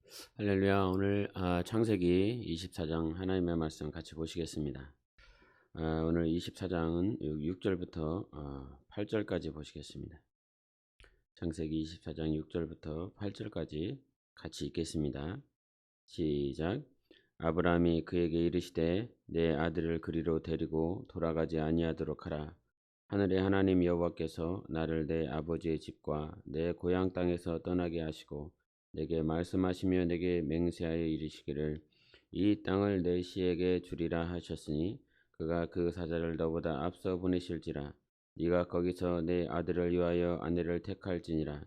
할렐루야. 오늘 창세기 24장 하나님의 말씀 같이 보시겠습니다. 오늘 24장은 6절부터 8절까지 보시겠습니다. 창세기 24장 6절부터 8절까지 같이 읽겠습니다. 시작. 아브라함이 그에게 이르시되 내 아들을 그리로 데리고 돌아가지 아니하도록 하라. 하늘의 하나님 여호와께서 나를 내 아버지의 집과 내 고향 땅에서 떠나게 하시고 내게 말씀하시며 내게 맹세하여 이르시기를 이 땅을 내 시에게 주리라 하셨으니 그가 그 사자를 너보다 앞서 보내실지라. 네가 거기서 내 아들을 위하여 아내를 택할지니라.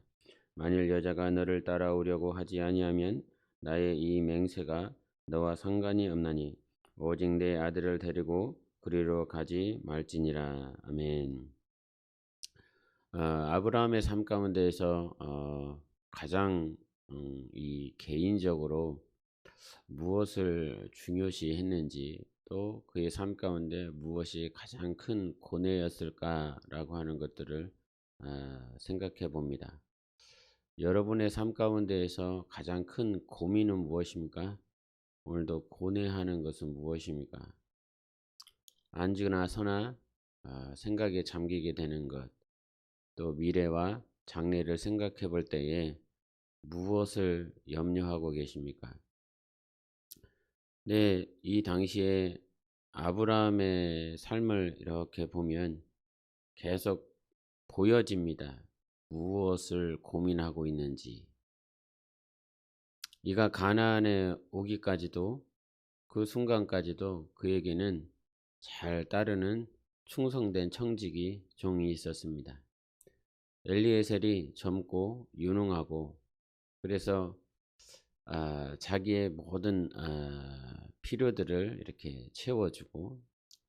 만일 여자가 너를 따라오려고 하지 아니하면 나의 이 맹세가 너와 상관이 없나니 오직 내 아들을 데리고 그리로 가지 말지니라. 아멘. 아브라함의 삶 가운데에서 가장 이 개인적으로 무엇을 중요시 했는지, 또 그의 삶 가운데 무엇이 가장 큰 고뇌였을까라고 하는 것들을 생각해 봅니다. 여러분의 삶 가운데에서 가장 큰 고민은 무엇입니까? 오늘도 고뇌하는 것은 무엇입니까? 앉으나 서나 생각에 잠기게 되는 것, 또 미래와 장래를 생각해 볼 때에 무엇을 염려하고 계십니까? 네, 이 당시에 아브라함의 삶을 이렇게 보면 계속 보여집니다. 무엇을 고민하고 있는지. 이가 가나안에 오기까지도, 그 순간까지도 그에게는 잘 따르는 충성된 청직이 종이 있었습니다. 엘리에셀이 젊고 유능하고, 그래서 자기의 모든 필요들을 이렇게 채워주고,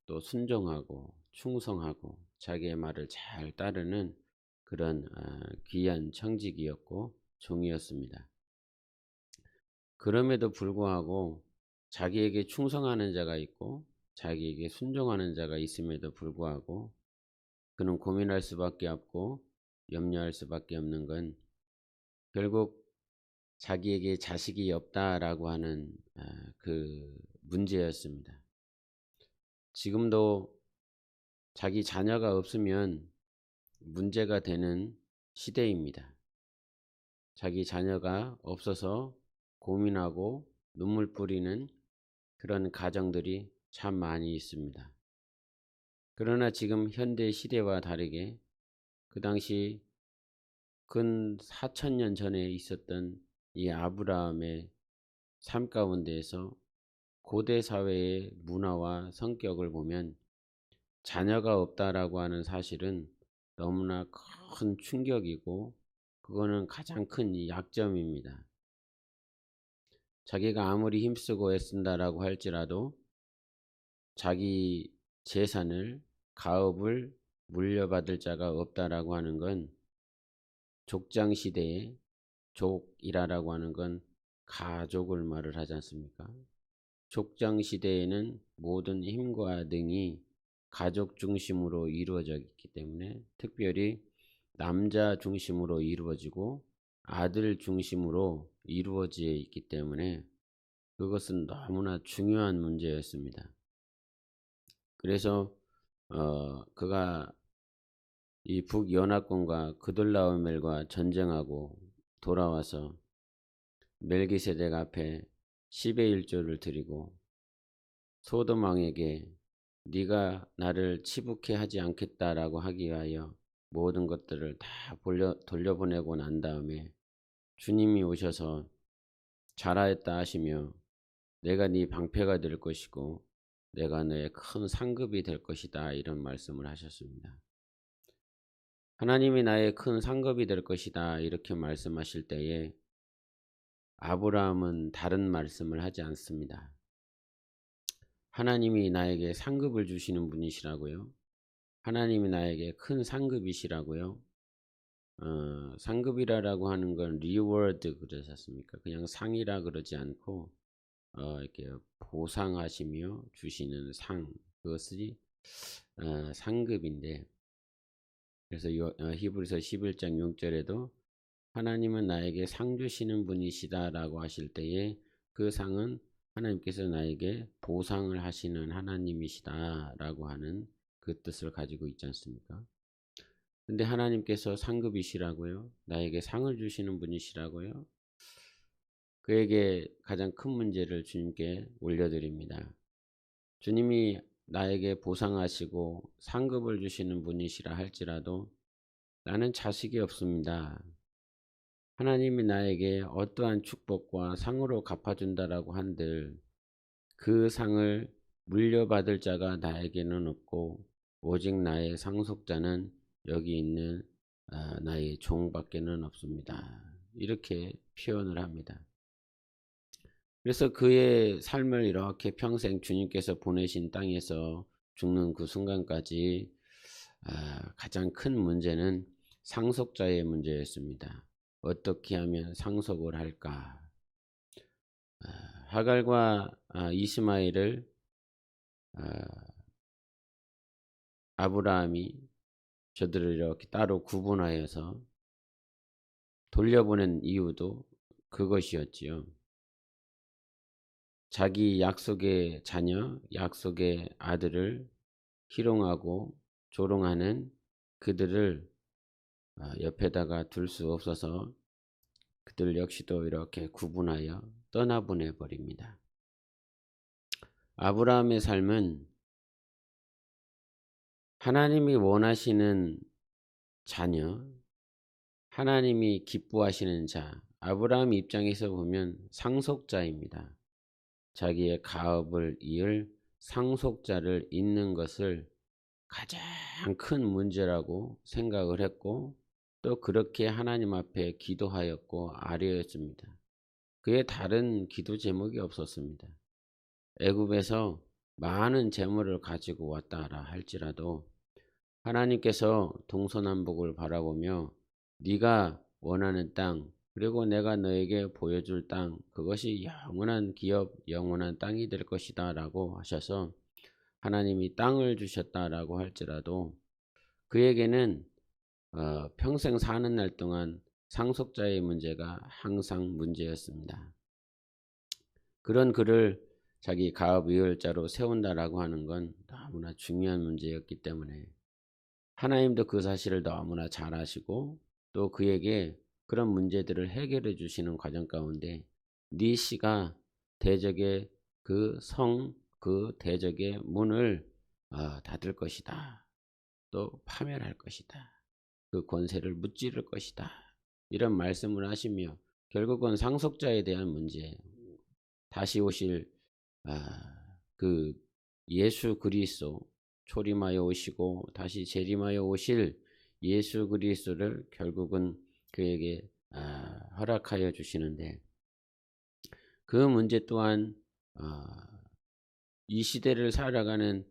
또 순종하고 충성하고 자기의 말을 잘 따르는 그런 귀한 청직이었고 종이었습니다. 그럼에도 불구하고 자기에게 충성하는 자가 있고 자기에게 순종하는 자가 있음에도 불구하고 그는 고민할 수밖에 없고 염려할 수밖에 없는 건 결국 자기에게 자식이 없다라고 하는 그 문제였습니다. 지금도 자기 자녀가 없으면 문제가 되는 시대입니다. 자기 자녀가 없어서 고민하고 눈물 뿌리는 그런 가정들이 참 많이 있습니다. 그러나 지금 현대 시대와 다르게 그 당시 근 4,000년 전에 있었던 이 아브라함의 삶 가운데에서 고대 사회의 문화와 성격을 보면 자녀가 없다라고 하는 사실은 너무나 큰 충격이고 그거는 가장 큰 약점입니다. 자기가 아무리 힘쓰고 애쓴다라고 할지라도 자기 재산을, 가업을 물려받을 자가 없다라고 하는 건 족장 시대에 족이라고 하는 건 가족을 말을 하지 않습니까? 족장 시대에는 모든 힘과 능이 가족 중심으로 이루어져 있기 때문에 특별히 남자 중심으로 이루어지고 아들 중심으로 이루어져 있기 때문에 그것은 너무나 중요한 문제였습니다. 그래서 그가 이 북연합군과 그돌라오멜과 전쟁하고 돌아와서 멜기세덱 앞에 10의 1조를 드리고 소돔 왕에게 네가 나를 치북해 하지 않겠다라고 하기 위하여 모든 것들을 다 돌려보내고 난 다음에 주님이 오셔서 잘하였다 하시며 내가 네 방패가 될 것이고 내가 너의 큰 상급이 될 것이다 이런 말씀을 하셨습니다. 하나님이 나의 큰 상급이 될 것이다 이렇게 말씀하실 때에 아브라함은 다른 말씀을 하지 않습니다. 하나님이 나에게 상급을 주시는 분이시라고요. 하나님이 나에게 큰 상급이시라고요. 상급이라고 하는 건 리워드 그러셨습니까? 그냥 상이라 그러지 않고 이렇게 보상하시며 주시는 상, 그것이 상급인데, 그래서 히브리서 11장 6절에도 하나님은 나에게 상 주시는 분이시다라고 하실 때에 그 상은 하나님께서 나에게 보상을 하시는 하나님이시다라고 하는 그 뜻을 가지고 있지 않습니까? 근데 하나님께서 상급이시라고요? 나에게 상을 주시는 분이시라고요? 그에게 가장 큰 문제를 주님께 올려드립니다. 주님이 나에게 보상하시고 상급을 주시는 분이시라 할지라도 나는 자식이 없습니다. 하나님이 나에게 어떠한 축복과 상으로 갚아준다라고 한들 그 상을 물려받을 자가 나에게는 없고 오직 나의 상속자는 여기 있는 나의 종밖에는 없습니다. 이렇게 표현을 합니다. 그래서 그의 삶을 이렇게 평생 주님께서 보내신 땅에서 죽는 그 순간까지 가장 큰 문제는 상속자의 문제였습니다. 어떻게 하면 상속을 할까? 하갈과 이스마엘을 아브라함이 저들을 이렇게 따로 구분하여서 돌려보낸 이유도 그것이었지요. 자기 약속의 자녀, 약속의 아들을 희롱하고 조롱하는 그들을 옆에다가 둘 수 없어서 그들 역시도 이렇게 구분하여 떠나보내 버립니다. 아브라함의 삶은 하나님이 원하시는 자녀, 하나님이 기뻐하시는 자, 아브라함 입장에서 보면 상속자입니다. 자기의 가업을 이을 상속자를 잇는 것을 가장 큰 문제라고 생각을 했고 또 그렇게 하나님 앞에 기도하였고 아뢰었습니다. 그의 다른 기도 제목이 없었습니다. 애굽에서 많은 재물을 가지고 왔다라 할지라도 하나님께서 동서남북을 바라보며 네가 원하는 땅 그리고 내가 너에게 보여줄 땅 그것이 영원한 기업 영원한 땅이 될 것이다 라고 하셔서 하나님이 땅을 주셨다라고 할지라도 그에게는 평생 사는 날 동안 상속자의 문제가 항상 문제였습니다. 그런 그를 자기 가업 이을자로 세운다라고 하는 건 너무나 중요한 문제였기 때문에 하나님도 그 사실을 너무나 잘 아시고 또 그에게 그런 문제들을 해결해 주시는 과정 가운데 네 씨가 대적의 그 대적의 문을 닫을 것이다. 또 파멸할 것이다. 그 권세를 무찌를 것이다. 이런 말씀을 하시며 결국은 상속자에 대한 문제, 다시 오실 그 예수 그리스도 초림하여 오시고 다시 재림하여 오실 예수 그리스도를 결국은 그에게 허락하여 주시는데 그 문제 또한 이 시대를 살아가는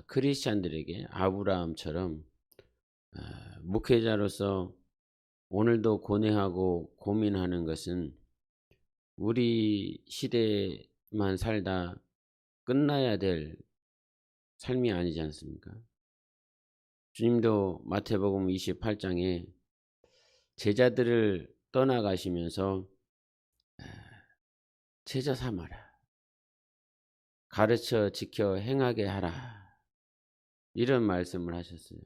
크리스찬들에게 아브라함처럼 목회자로서 오늘도 고뇌하고 고민하는 것은 우리 시대만 살다 끝나야 될 삶이 아니지 않습니까? 주님도 마태복음 28장에 제자들을 떠나가시면서 제자 삼아라. 가르쳐 지켜 행하게 하라. 이런 말씀을 하셨어요.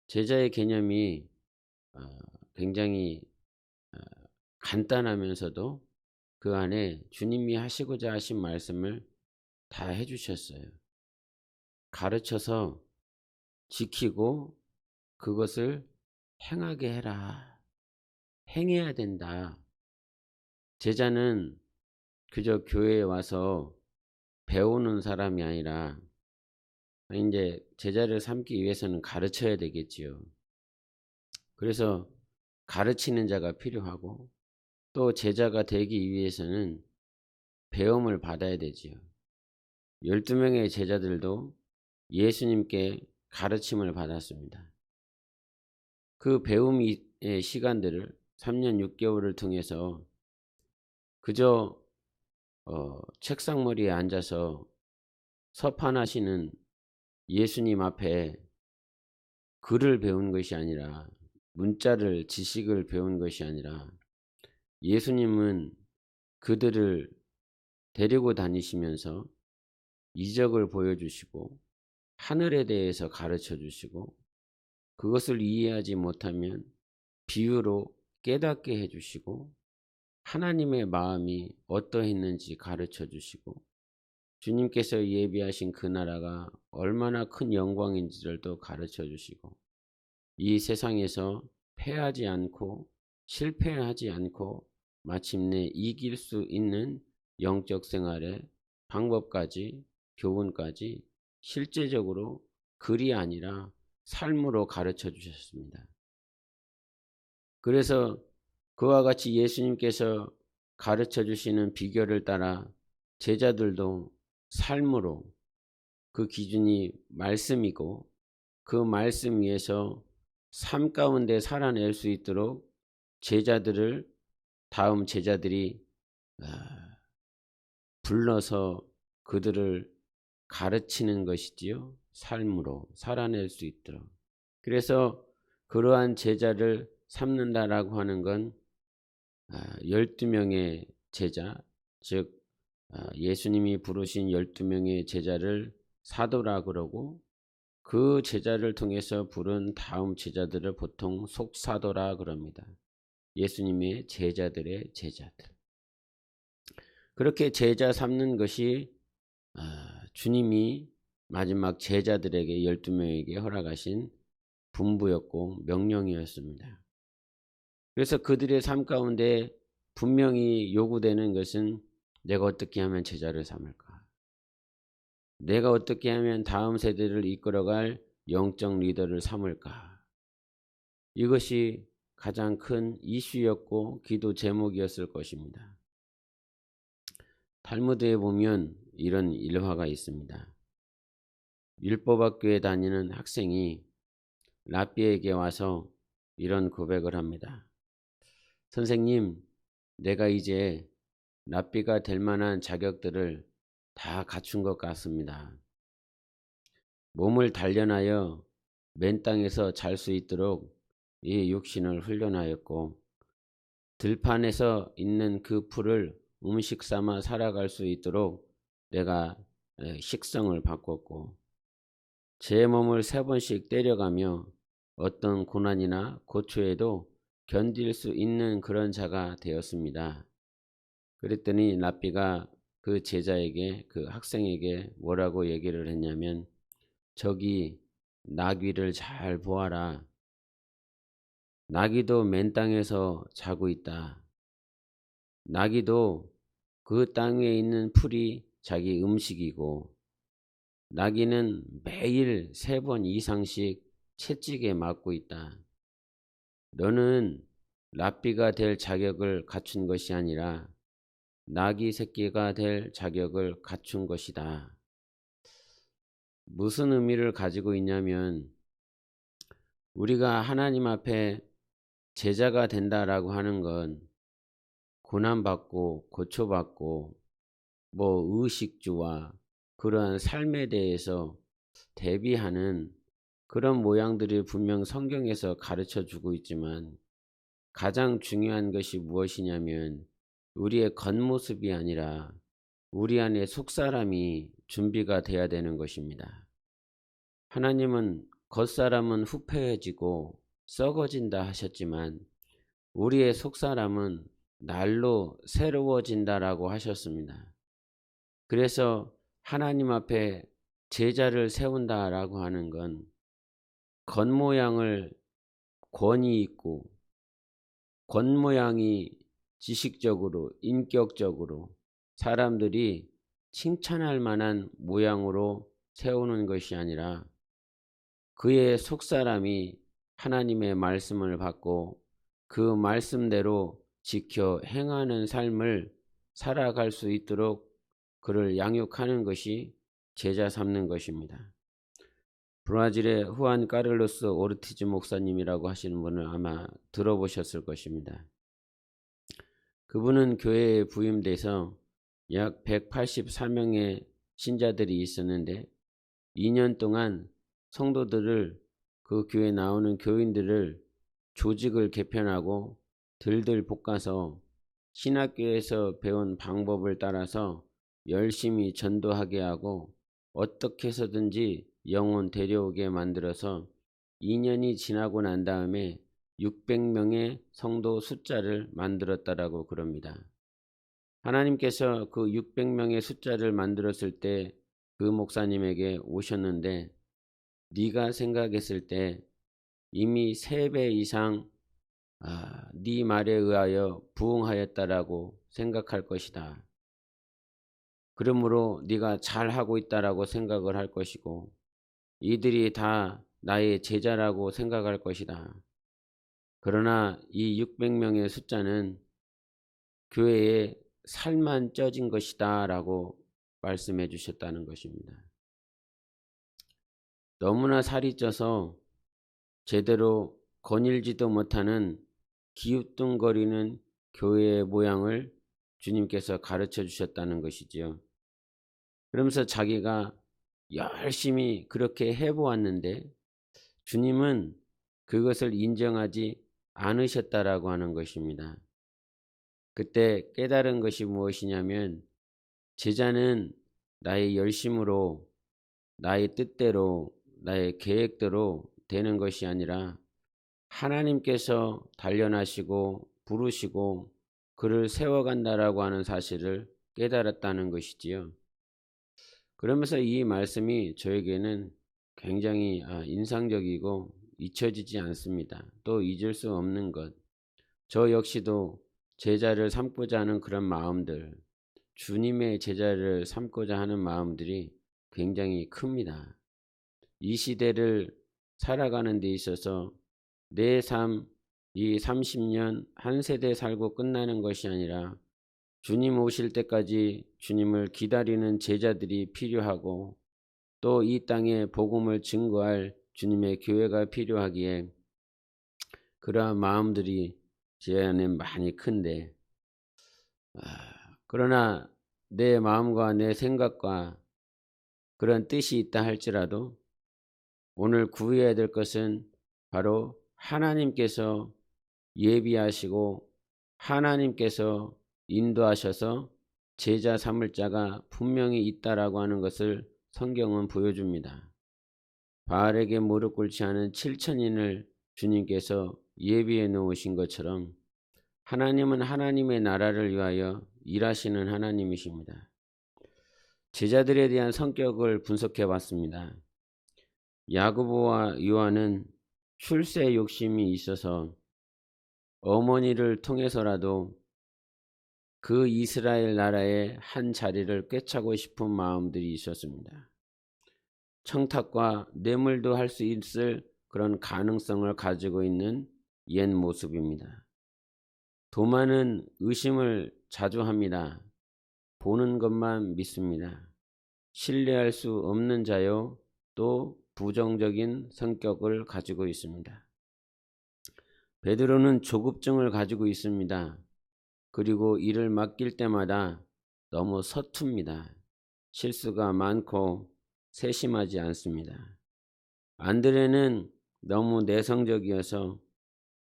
제자의 개념이 굉장히 간단하면서도 그 안에 주님이 하시고자 하신 말씀을 다 해주셨어요. 가르쳐서 지키고 그것을 행하게 해라. 행해야 된다. 제자는 그저 교회에 와서 배우는 사람이 아니라 이제 제자를 삼기 위해서는 가르쳐야 되겠지요. 그래서 가르치는 자가 필요하고 또 제자가 되기 위해서는 배움을 받아야 되지요. 12명의 제자들도 예수님께 가르침을 받았습니다. 그 배움의 시간들을 3년 6개월을 통해서 그저 책상머리에 앉아서 서판하시는 예수님 앞에 글을 배운 것이 아니라 문자를 지식을 배운 것이 아니라 예수님은 그들을 데리고 다니시면서 이적을 보여주시고 하늘에 대해서 가르쳐 주시고 그것을 이해하지 못하면 비유로 깨닫게 해주시고 하나님의 마음이 어떠했는지 가르쳐 주시고 주님께서 예비하신 그 나라가 얼마나 큰 영광인지를 또 가르쳐 주시고 이 세상에서 패하지 않고 실패하지 않고 마침내 이길 수 있는 영적 생활의 방법까지 교훈까지 실제적으로 글이 아니라 삶으로 가르쳐 주셨습니다. 그래서 그와 같이 예수님께서 가르쳐 주시는 비결을 따라 제자들도 삶으로 그 기준이 말씀이고 그 말씀 위에서 삶 가운데 살아낼 수 있도록 제자들을 다음 제자들이 불러서 그들을 가르치는 것이지요. 삶으로 살아낼 수 있도록. 그래서 그러한 제자를 삼는다라고 하는 건 12명의 제자, 즉 예수님이 부르신 12명의 제자를 사도라 그러고 그 제자를 통해서 부른 다음 제자들을 보통 속사도라 그럽니다. 예수님의 제자들의 제자들. 그렇게 제자 삼는 것이 주님이 마지막 제자들에게 12명에게 허락하신 분부였고 명령이었습니다. 그래서 그들의 삶 가운데 분명히 요구되는 것은 내가 어떻게 하면 제자를 삼을까? 내가 어떻게 하면 다음 세대를 이끌어갈 영적 리더를 삼을까? 이것이 가장 큰 이슈였고 기도 제목이었을 것입니다. 탈무드에 보면 이런 일화가 있습니다. 율법학교에 다니는 학생이 랍비에게 와서 이런 고백을 합니다. 선생님, 내가 이제 랍비가 될 만한 자격들을 다 갖춘 것 같습니다. 몸을 단련하여 맨 땅에서 잘 수 있도록 이 육신을 훈련하였고 들판에서 있는 그 풀을 음식 삼아 살아갈 수 있도록 내가 식성을 바꿨고 제 몸을 3번씩 때려가며 어떤 고난이나 고초에도 견딜 수 있는 그런 자가 되었습니다. 그랬더니 랍비가 그 제자에게 그 학생에게 뭐라고 얘기를 했냐면 저기 나귀를 잘 보아라. 나귀도 맨 땅에서 자고 있다. 나귀도 그 땅 위에 있는 풀이 자기 음식이고 나귀는 매일 3번 이상씩 채찍에 맞고 있다. 너는 랍비가 될 자격을 갖춘 것이 아니라 나귀 새끼가 될 자격을 갖춘 것이다. 무슨 의미를 가지고 있냐면 우리가 하나님 앞에 제자가 된다라고 하는 건 고난받고 고초받고 의식주와 그러한 삶에 대해서 대비하는 그런 모양들이 분명 성경에서 가르쳐 주고 있지만 가장 중요한 것이 무엇이냐면 우리의 겉모습이 아니라 우리 안에 속사람이 준비가 돼야 되는 것입니다. 하나님은 겉사람은 후패해지고 썩어진다 하셨지만 우리의 속사람은 날로 새로워진다라고 하셨습니다. 그래서 하나님 앞에 제자를 세운다라고 하는 건 겉모양을 권위 있고 겉모양이 지식적으로 인격적으로 사람들이 칭찬할 만한 모양으로 세우는 것이 아니라 그의 속사람이 하나님의 말씀을 받고 그 말씀대로 지켜 행하는 삶을 살아갈 수 있도록 그를 양육하는 것이 제자 삼는 것입니다. 브라질의 후안 카를로스 오르티즈 목사님이라고 하시는 분을 아마 들어보셨을 것입니다. 그분은 교회에 부임돼서 약 184명의 신자들이 있었는데 2년 동안 성도들을 그 교회에 나오는 교인들을 조직을 개편하고 들들 볶아서 신학교에서 배운 방법을 따라서 열심히 전도하게 하고 어떻게 해서든지 영혼 데려오게 만들어서 2년이 지나고 난 다음에 600명의 성도 숫자를 만들었다라고 그럽니다. 하나님께서 그 600명의 숫자를 만들었을 때 그 목사님에게 오셨는데 네가 생각했을 때 이미 3배 이상 네 말에 의하여 부응하였다라고 생각할 것이다. 그러므로 네가 잘하고 있다라고 생각을 할 것이고 이들이 다 나의 제자라고 생각할 것이다. 그러나 이 600명의 숫자는 교회에 살만 쪄진 것이다 라고 말씀해 주셨다는 것입니다. 너무나 살이 쪄서 제대로 거닐지도 못하는 기우뚱거리는 교회의 모양을 주님께서 가르쳐 주셨다는 것이지요. 그러면서 자기가 열심히 그렇게 해보았는데 주님은 그것을 인정하지 않으셨다라고 하는 것입니다. 그때 깨달은 것이 무엇이냐면 제자는 나의 열심으로 나의 뜻대로 나의 계획대로 되는 것이 아니라 하나님께서 단련하시고 부르시고 그를 세워간다라고 하는 사실을 깨달았다는 것이지요. 그러면서 이 말씀이 저에게는 굉장히 인상적이고 잊혀지지 않습니다. 또 잊을 수 없는 것. 저 역시도 제자를 삼고자 하는 그런 마음들, 주님의 제자를 삼고자 하는 마음들이 굉장히 큽니다. 이 시대를 살아가는 데 있어서 내 삶, 이 30년 한 세대 살고 끝나는 것이 아니라 주님 오실 때까지 주님을 기다리는 제자들이 필요하고 또 이 땅에 복음을 증거할 주님의 교회가 필요하기에 그러한 마음들이 제 안에 많이 큰데 그러나 내 마음과 내 생각과 그런 뜻이 있다 할지라도 오늘 구해야 될 것은 바로 하나님께서 예비하시고 하나님께서 인도하셔서 제자 삼을 자가 분명히 있다라고 하는 것을 성경은 보여줍니다. 바알에게 무릎 꿇지 않은 7천인을 주님께서 예비해 놓으신 것처럼 하나님은 하나님의 나라를 위하여 일하시는 하나님이십니다. 제자들에 대한 성격을 분석해 봤습니다. 야고보와 요한은 출세 욕심이 있어서 어머니를 통해서라도 그 이스라엘 나라의 한 자리를 꿰차고 싶은 마음들이 있었습니다. 청탁과 뇌물도 할 수 있을 그런 가능성을 가지고 있는 옛 모습입니다. 도마는 의심을 자주 합니다. 보는 것만 믿습니다. 신뢰할 수 없는 자요, 또 부정적인 성격을 가지고 있습니다. 베드로는 조급증을 가지고 있습니다. 그리고 일을 맡길 때마다 너무 서툽니다. 실수가 많고 세심하지 않습니다. 안드레는 너무 내성적이어서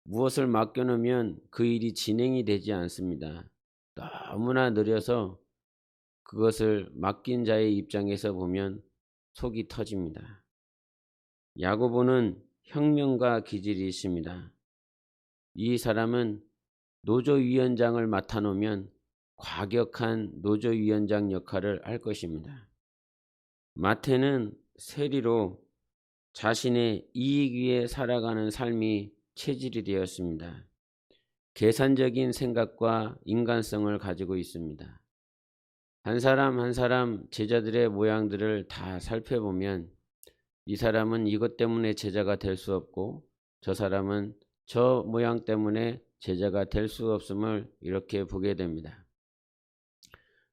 무엇을 맡겨놓으면 그 일이 진행이 되지 않습니다. 너무나 느려서 그것을 맡긴 자의 입장에서 보면 속이 터집니다. 야고보는 혁명가 기질이 있습니다. 이 사람은 노조위원장을 맡아놓으면 과격한 노조위원장 역할을 할 것입니다. 마태는 세리로 자신의 이익 위에 살아가는 삶이 체질이 되었습니다. 계산적인 생각과 인간성을 가지고 있습니다. 한 사람 한 사람 제자들의 모양들을 다 살펴보면 이 사람은 이것 때문에 제자가 될 수 없고 저 사람은 저 모양 때문에 제자가 될 수 없음을 이렇게 보게 됩니다.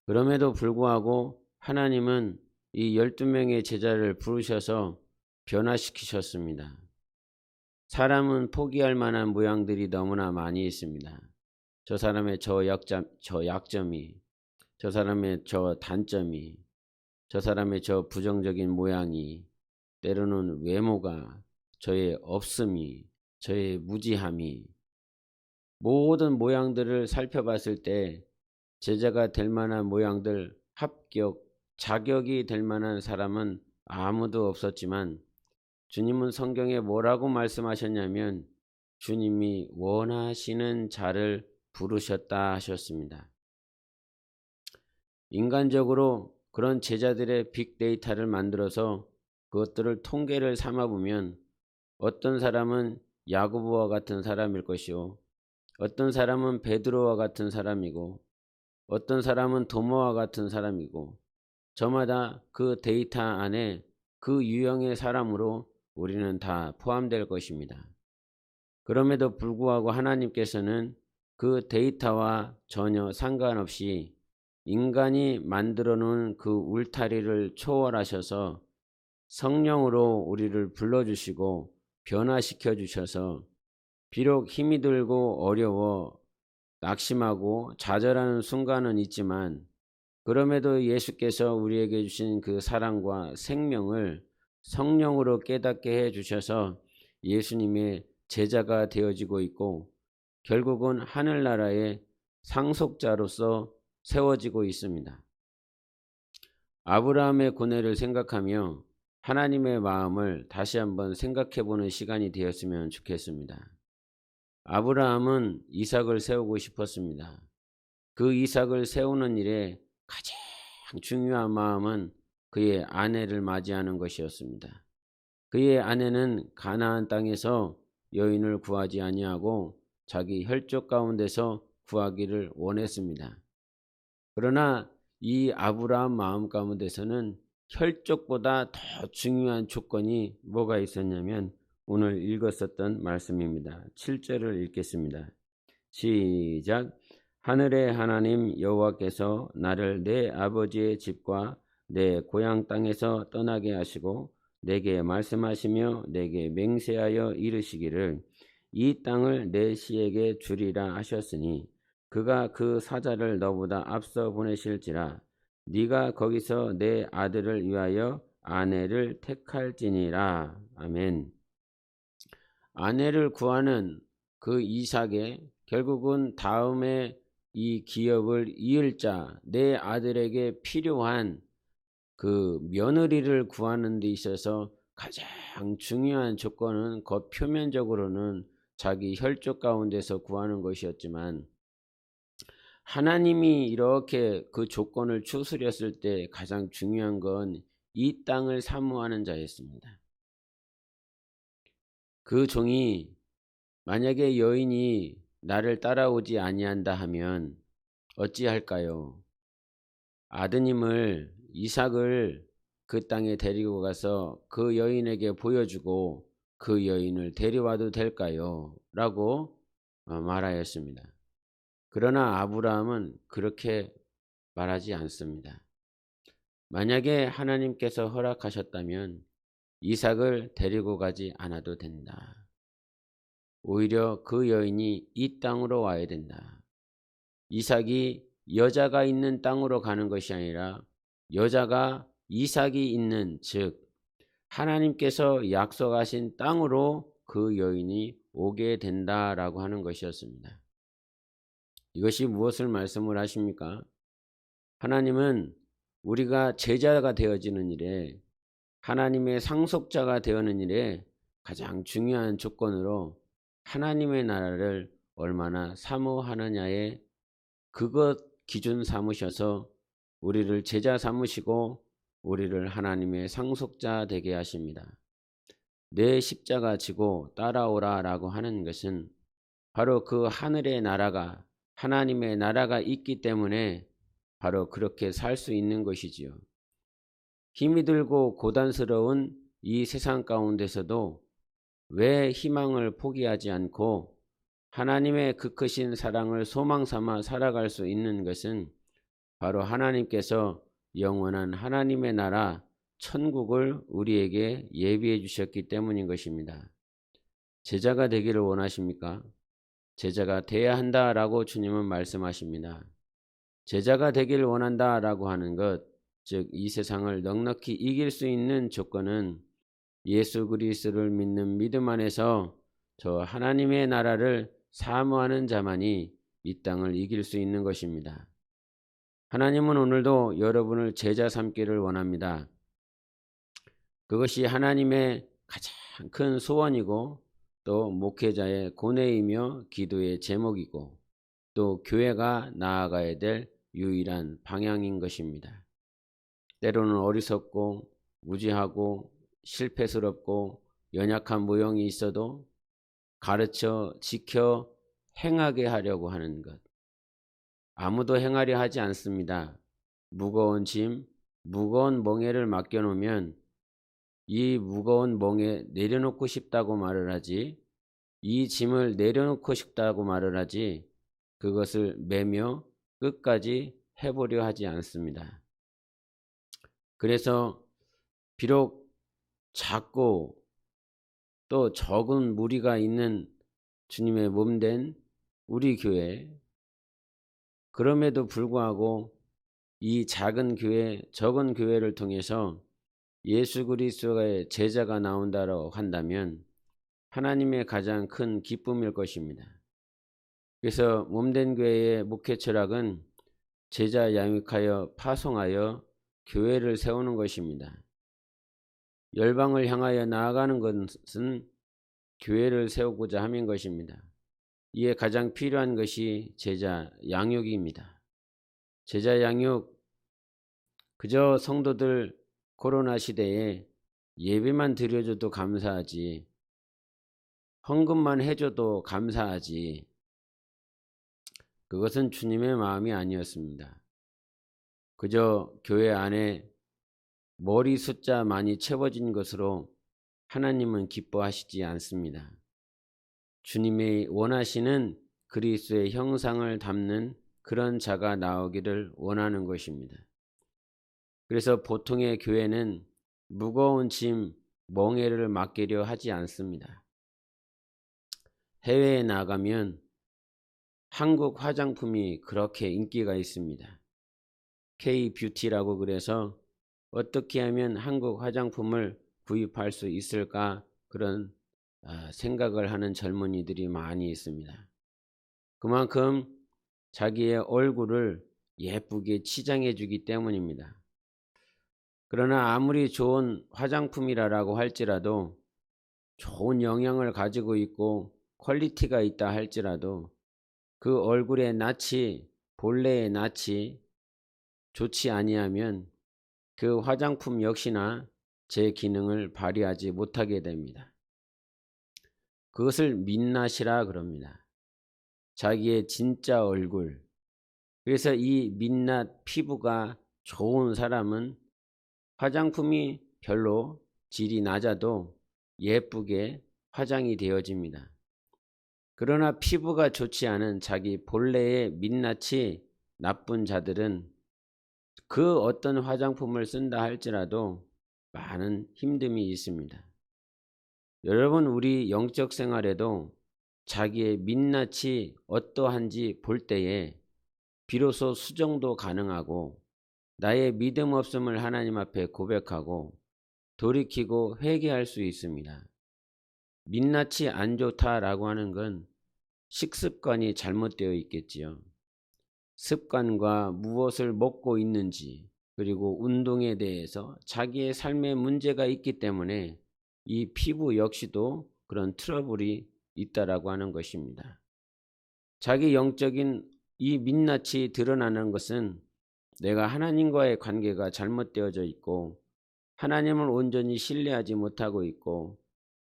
그럼에도 불구하고 하나님은 이 12명의 제자를 부르셔서 변화시키셨습니다. 사람은 포기할 만한 모양들이 너무나 많이 있습니다. 저 사람의 저 약점이, 저 사람의 저 단점이, 저 사람의 저 부정적인 모양이, 때로는 외모가, 저의 없음이, 저의 무지함이 모든 모양들을 살펴봤을 때 제자가 될 만한 모양들 합격, 자격이 될 만한 사람은 아무도 없었지만 주님은 성경에 뭐라고 말씀하셨냐면 주님이 원하시는 자를 부르셨다 하셨습니다. 인간적으로 그런 제자들의 빅데이터를 만들어서 그것들을 통계를 삼아보면 어떤 사람은 야고보와 같은 사람일 것이요, 어떤 사람은 베드로와 같은 사람이고, 어떤 사람은 도마와 같은 사람이고, 저마다 그 데이터 안에 그 유형의 사람으로 우리는 다 포함될 것입니다. 그럼에도 불구하고 하나님께서는 그 데이터와 전혀 상관없이 인간이 만들어 놓은 그 울타리를 초월하셔서 성령으로 우리를 불러주시고 변화시켜 주셔서 비록 힘이 들고 어려워 낙심하고 좌절하는 순간은 있지만 그럼에도 예수께서 우리에게 주신 그 사랑과 생명을 성령으로 깨닫게 해 주셔서 예수님의 제자가 되어지고 있고 결국은 하늘나라의 상속자로서 세워지고 있습니다. 아브라함의 고뇌를 생각하며 하나님의 마음을 다시 한번 생각해 보는 시간이 되었으면 좋겠습니다. 아브라함은 이삭을 세우고 싶었습니다. 그 이삭을 세우는 일에 가장 중요한 마음은 그의 아내를 맞이하는 것이었습니다. 그의 아내는 가나안 땅에서 여인을 구하지 아니하고 자기 혈족 가운데서 구하기를 원했습니다. 그러나 이 아브라함 마음 가운데서는 혈족보다 더 중요한 조건이 뭐가 있었냐면 오늘 읽었었던 말씀입니다. 7절을 읽겠습니다. 시작. 하늘의 하나님 여호와께서 나를 내 아버지의 집과 내 고향 땅에서 떠나게 하시고 내게 말씀하시며 내게 맹세하여 이르시기를 이 땅을 내 씨에게 주리라 하셨으니 그가 그 사자를 너보다 앞서 보내실지라 네가 거기서 내 아들을 위하여 아내를 택할지니라. 아멘. 아내를 구하는 그 이삭의 결국은 다음에 이 기업을 이을 자, 내 아들에게 필요한 그 며느리를 구하는 데 있어서 가장 중요한 조건은 겉표면적으로는 자기 혈족 가운데서 구하는 것이었지만 하나님이 이렇게 그 조건을 추스렸을 때 가장 중요한 건 이 땅을 사모하는 자였습니다. 그 종이 만약에 여인이 나를 따라오지 아니한다 하면 어찌할까요? 아드님을 이삭을 그 땅에 데리고 가서 그 여인에게 보여주고 그 여인을 데려와도 될까요? 라고 말하였습니다. 그러나 아브라함은 그렇게 말하지 않습니다. 만약에 하나님께서 허락하셨다면 이삭을 데리고 가지 않아도 된다. 오히려 그 여인이 이 땅으로 와야 된다. 이삭이 여자가 있는 땅으로 가는 것이 아니라 여자가 이삭이 있는 즉 하나님께서 약속하신 땅으로 그 여인이 오게 된다라고 하는 것이었습니다. 이것이 무엇을 말씀을 하십니까? 하나님은 우리가 제자가 되어지는 일에 하나님의 상속자가 되어는 일에 가장 중요한 조건으로 하나님의 나라를 얼마나 사모하느냐에 그것 기준 삼으셔서 우리를 제자 삼으시고 우리를 하나님의 상속자 되게 하십니다. 내 십자가 지고 따라오라 라고 하는 것은 바로 그 하늘의 나라가 하나님의 나라가 있기 때문에 바로 그렇게 살 수 있는 것이지요. 힘이 들고 고단스러운 이 세상 가운데서도 왜 희망을 포기하지 않고 하나님의 그 크신 사랑을 소망 삼아 살아갈 수 있는 것은 바로 하나님께서 영원한 하나님의 나라 천국을 우리에게 예비해 주셨기 때문인 것입니다. 제자가 되기를 원하십니까? 제자가 돼야 한다라고 주님은 말씀하십니다. 제자가 되기를 원한다라고 하는 것, 즉 이 세상을 넉넉히 이길 수 있는 조건은 예수 그리스도를 믿는 믿음 안에서 저 하나님의 나라를 사모하는 자만이 이 땅을 이길 수 있는 것입니다. 하나님은 오늘도 여러분을 제자 삼기를 원합니다. 그것이 하나님의 가장 큰 소원이고 또 목회자의 고뇌이며 기도의 제목이고 또 교회가 나아가야 될 유일한 방향인 것입니다. 때로는 어리석고 무지하고 실패스럽고 연약한 모형이 있어도 가르쳐 지켜 행하게 하려고 하는 것. 아무도 행하려 하지 않습니다. 무거운 짐, 무거운 멍에를 맡겨놓으면 이 무거운 멍에 내려놓고 싶다고 말을 하지, 이 짐을 내려놓고 싶다고 말을 하지, 그것을 매며 끝까지 해보려 하지 않습니다. 그래서 비록 작고 또 적은 무리가 있는 주님의 몸된 우리 교회, 그럼에도 불구하고 이 작은 교회, 적은 교회를 통해서 예수 그리스도의 제자가 나온다고 한다면 하나님의 가장 큰 기쁨일 것입니다. 그래서 몸된 교회의 목회 철학은 제자 양육하여 파송하여 교회를 세우는 것입니다. 열방을 향하여 나아가는 것은 교회를 세우고자 함인 것입니다. 이에 가장 필요한 것이 제자 양육입니다. 제자 양육, 그저 성도들 코로나 시대에 예배만 드려줘도 감사하지, 헌금만 해줘도 감사하지, 그것은 주님의 마음이 아니었습니다. 그저 교회 안에 머리 숫자 많이 채워진 것으로 하나님은 기뻐하시지 않습니다. 주님이 원하시는 그리스도의 형상을 담는 그런 자가 나오기를 원하는 것입니다. 그래서 보통의 교회는 무거운 짐, 멍에를 맡기려 하지 않습니다. 해외에 나가면 한국 화장품이 그렇게 인기가 있습니다. K-뷰티라고 그래서 어떻게 하면 한국 화장품을 구입할 수 있을까 그런 생각을 하는 젊은이들이 많이 있습니다. 그만큼 자기의 얼굴을 예쁘게 치장해 주기 때문입니다. 그러나 아무리 좋은 화장품이라고 할지라도 좋은 영양을 가지고 있고 퀄리티가 있다 할지라도 그 얼굴의 낯이, 본래의 낯이 좋지 아니하면 그 화장품 역시나 제 기능을 발휘하지 못하게 됩니다. 그것을 민낯이라 그럽니다. 자기의 진짜 얼굴. 그래서 이 민낯 피부가 좋은 사람은 화장품이 별로 질이 낮아도 예쁘게 화장이 되어집니다. 그러나 피부가 좋지 않은 자기 본래의 민낯이 나쁜 자들은 그 어떤 화장품을 쓴다 할지라도 많은 힘듦이 있습니다. 여러분, 우리 영적 생활에도 자기의 민낯이 어떠한지 볼 때에 비로소 수정도 가능하고 나의 믿음 없음을 하나님 앞에 고백하고 돌이키고 회개할 수 있습니다. 민낯이 안 좋다라고 하는 건 식습관이 잘못되어 있겠지요. 습관과 무엇을 먹고 있는지 그리고 운동에 대해서 자기의 삶에 문제가 있기 때문에 이 피부 역시도 그런 트러블이 있다라고 하는 것입니다. 자기 영적인 이 민낯이 드러나는 것은 내가 하나님과의 관계가 잘못되어져 있고 하나님을 온전히 신뢰하지 못하고 있고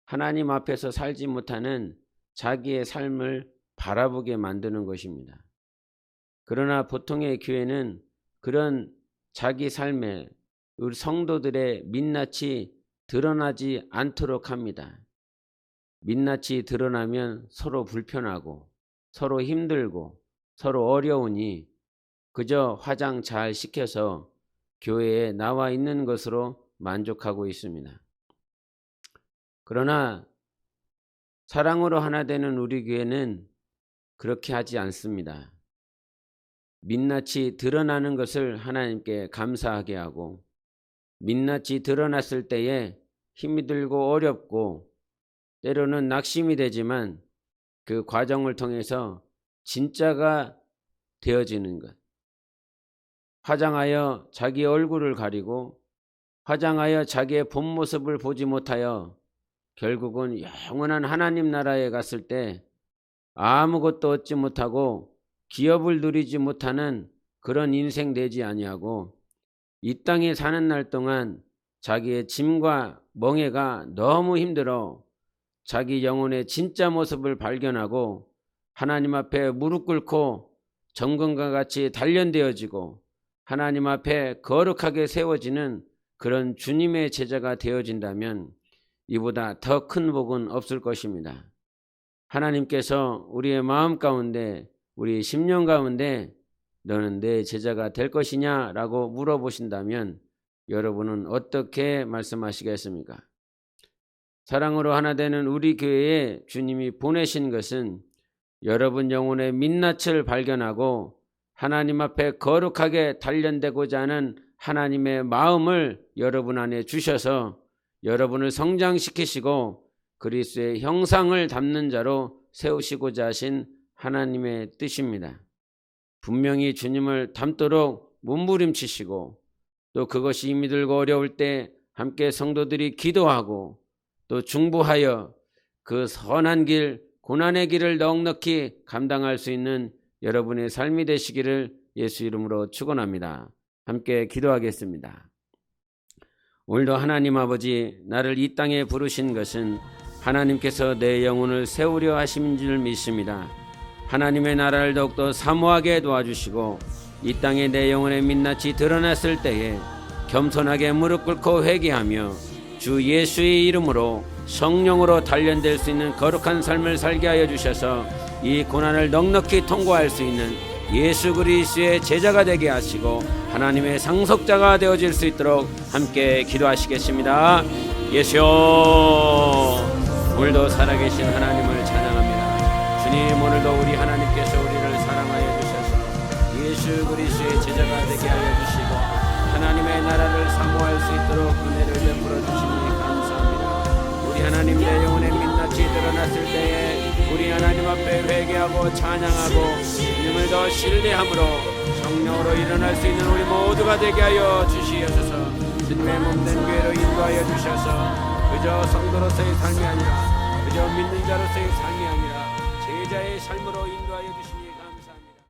하나님 앞에서 살지 못하는 자기의 삶을 바라보게 만드는 것입니다. 그러나 보통의 교회는 그런 자기 삶에 우리 성도들의 민낯이 드러나지 않도록 합니다. 민낯이 드러나면 서로 불편하고 서로 힘들고 서로 어려우니 그저 화장 잘 시켜서 교회에 나와 있는 것으로 만족하고 있습니다. 그러나 사랑으로 하나 되는 우리 교회는 그렇게 하지 않습니다. 민낯이 드러나는 것을 하나님께 감사하게 하고 민낯이 드러났을 때에 힘이 들고 어렵고 때로는 낙심이 되지만 그 과정을 통해서 진짜가 되어지는 것. 화장하여 자기 얼굴을 가리고 화장하여 자기의 본 모습을 보지 못하여 결국은 영원한 하나님 나라에 갔을 때 아무것도 얻지 못하고 기업을 누리지 못하는 그런 인생 되지 아니하고 이 땅에 사는 날 동안 자기의 짐과 멍에가 너무 힘들어 자기 영혼의 진짜 모습을 발견하고 하나님 앞에 무릎 꿇고 정금과 같이 단련되어지고 하나님 앞에 거룩하게 세워지는 그런 주님의 제자가 되어진다면 이보다 더 큰 복은 없을 것입니다. 하나님께서 우리의 마음 가운데 우리의 심령 가운데 너는 내 제자가 될 것이냐 라고 물어보신다면 여러분은 어떻게 말씀하시겠습니까? 사랑으로 하나 되는 우리 교회에 주님이 보내신 것은 여러분 영혼의 민낯을 발견하고 하나님 앞에 거룩하게 단련되고자 하는 하나님의 마음을 여러분 안에 주셔서 여러분을 성장시키시고 그리스도의 형상을 담는 자로 세우시고자 하신 하나님의 뜻입니다. 분명히 주님을 닮도록 몸부림치시고 또 그것이 힘이 들고 어려울 때 함께 성도들이 기도하고 또 중보하여 그 선한 길, 고난의 길을 넉넉히 감당할 수 있는 여러분의 삶이 되시기를 예수 이름으로 축원합니다. 함께 기도하겠습니다. 오늘도 하나님 아버지, 나를 이 땅에 부르신 것은 하나님께서 내 영혼을 세우려 하심인 줄 믿습니다. 하나님의 나라를 더욱더 사모하게 도와주시고 이 땅에 내 영혼의 민낯이 드러났을 때에 겸손하게 무릎 꿇고 회개하며 주 예수의 이름으로 성령으로 단련될 수 있는 거룩한 삶을 살게 하여 주셔서 이 고난을 넉넉히 통과할 수 있는 예수 그리스도의 제자가 되게 하시고 하나님의 상속자가 되어질 수 있도록 함께 기도하시겠습니다. 예수여, 오늘도 살아계신 하나님을 찬양합니다. 주님, 오늘도 우리 하나님께서 우리를 사랑하여 주셔서 예수 그리스도의 제자가 되게 하여 주시고 하나님의 나라를 사모할 수 있도록 은혜를 베풀어 주시니 감사합니다. 우리 하나님 내 영혼의 민낯이 드러났을 때에 우리 하나님 앞에 회개하고 찬양하고 주님을 더 신뢰함으로 성령으로 일어날 수 있는 우리 모두가 되게 하여 주시옵소서. 주님의 몸된 교회로 인도하여 주셔서 그저 성도로서의 삶이 아니라 그저 믿는 자로서의 삶이 아니라 제자의 삶으로 인도하여 주시니